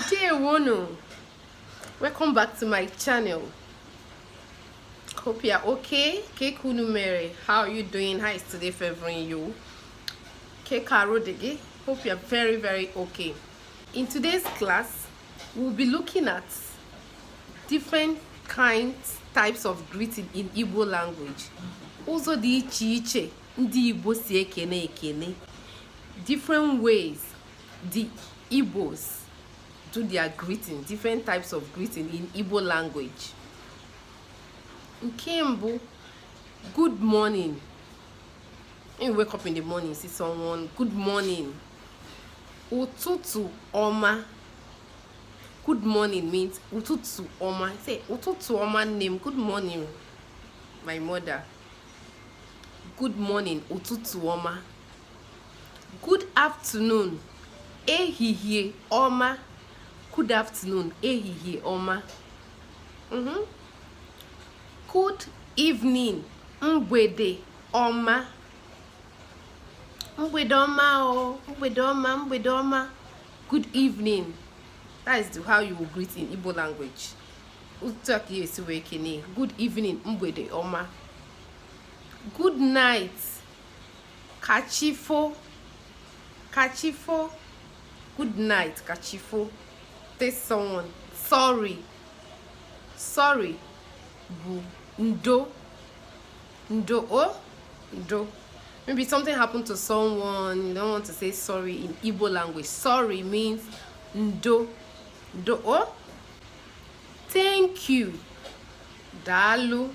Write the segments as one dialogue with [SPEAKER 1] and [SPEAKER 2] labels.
[SPEAKER 1] Ndewono. Welcome back to my channel. Hope you're okay. Kekunu Mary, how are you doing? How is today favoring you? Kekaro Dege, hope you're very okay. In today's class, we'll be looking at different types of greeting in Igbo language. Also the iche ndị Igbo si ekene. Different ways the Igbos do their greeting, different types of greeting in Igbo language. Nke mbụ, good morning. When you wake up in the morning, see someone, good morning. Ụtụtụ ọma. Good morning means ụtụtụ ọma. Say ụtụtụ ọma name. Good morning, my mother. Good morning, ụtụtụ ọma. Good afternoon, ehihie ọma. Good afternoon, ehihie ọma. Good evening, mgbede ọma. Mgbede ọma o, mgbede ọma, mgbede ọma. Good evening. That is how you will greet in Igbo language. Good evening, mgbede ọma. Good night, kachifo. Kachifo. Good night, kachifo. Tell someone sorry. Sorry. Ndo. Ndo. Oh, ndo. Maybe something happened to someone, you don't want to say sorry in Igbo language. Sorry means ndo. Ndo. Oh. Thank you. Dalu.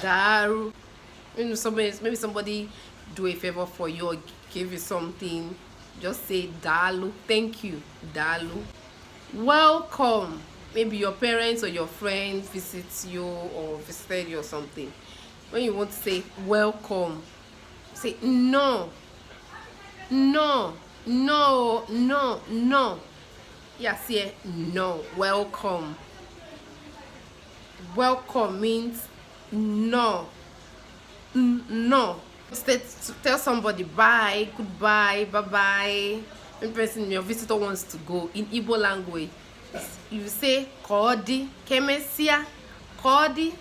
[SPEAKER 1] Daru. Maybe somebody do a favor for you or give you something. Just say dalu. Thank you. Dalu. Welcome. Maybe your parents or your friends visit you or visited you or something. When you want to say welcome, say no. No. No. No. No. Yes, yeah. No. Welcome. Welcome means no. No. Tell somebody bye, goodbye, bye-bye. When person, your visitor wants to go, in Igbo language, you say kodi, kemesia, kodi,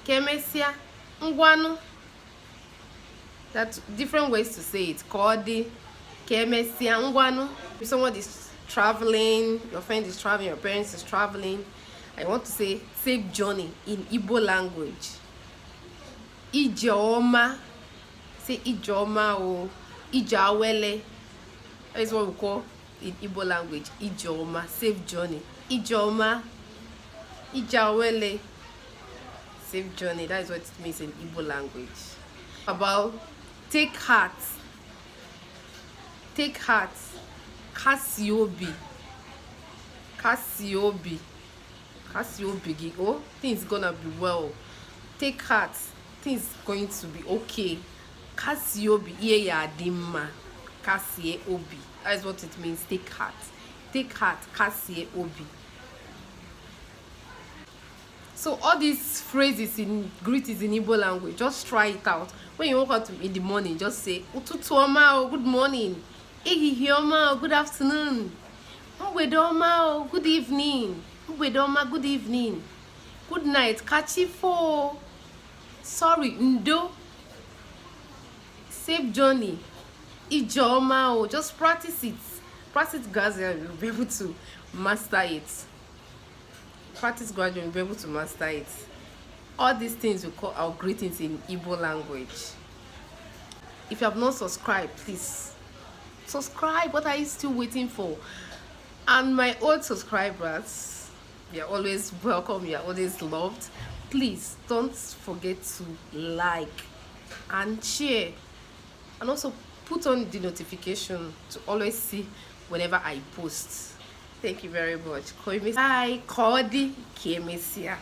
[SPEAKER 1] kemesia, ngwanu. That's different ways to say it. Kodi, kemesia, ngwanu. If someone is traveling, your friend is traveling, your parents is traveling, I want to say safe journey in Igbo language. Ijeoma. Say Ijeoma or Ijawele. That is what we call in Igbo language. Ijeoma, safe journey. Ijeoma, Ijawele, safe journey. That is what it means in Igbo language. About take heart. Take heart. Kasiobi. Kasiobi. Kasiobi. Oh, things gonna be well. Take heart. Things going to be okay. Kasiobi. Iye ya dimma. Kasie obi. That is what it means. Take heart. Take heart. Kasie obi. So all these phrases in greetings in Igbo language, just try it out. When you wake up in the morning, just say ụtụtụ ọma o, good morning. Ehihie ọma o, good afternoon. Mgbede ọma o, good evening. Mgbede ọma, good evening. Good night, kachifo. Sorry, ndo. Safe journey. Ijeoma o. Just practice it. Practice gradually, you'll be able to master it. Practice gradually, you'll be able to master it. All these things we call our greetings in Igbo language. If you have not subscribed, please subscribe. What are you still waiting for? And my old subscribers, you are always welcome. You are always loved. Please don't forget to like and share, and also put on the notification to always see whenever I post. Thank you very much. Bye. Kodi Kemesia.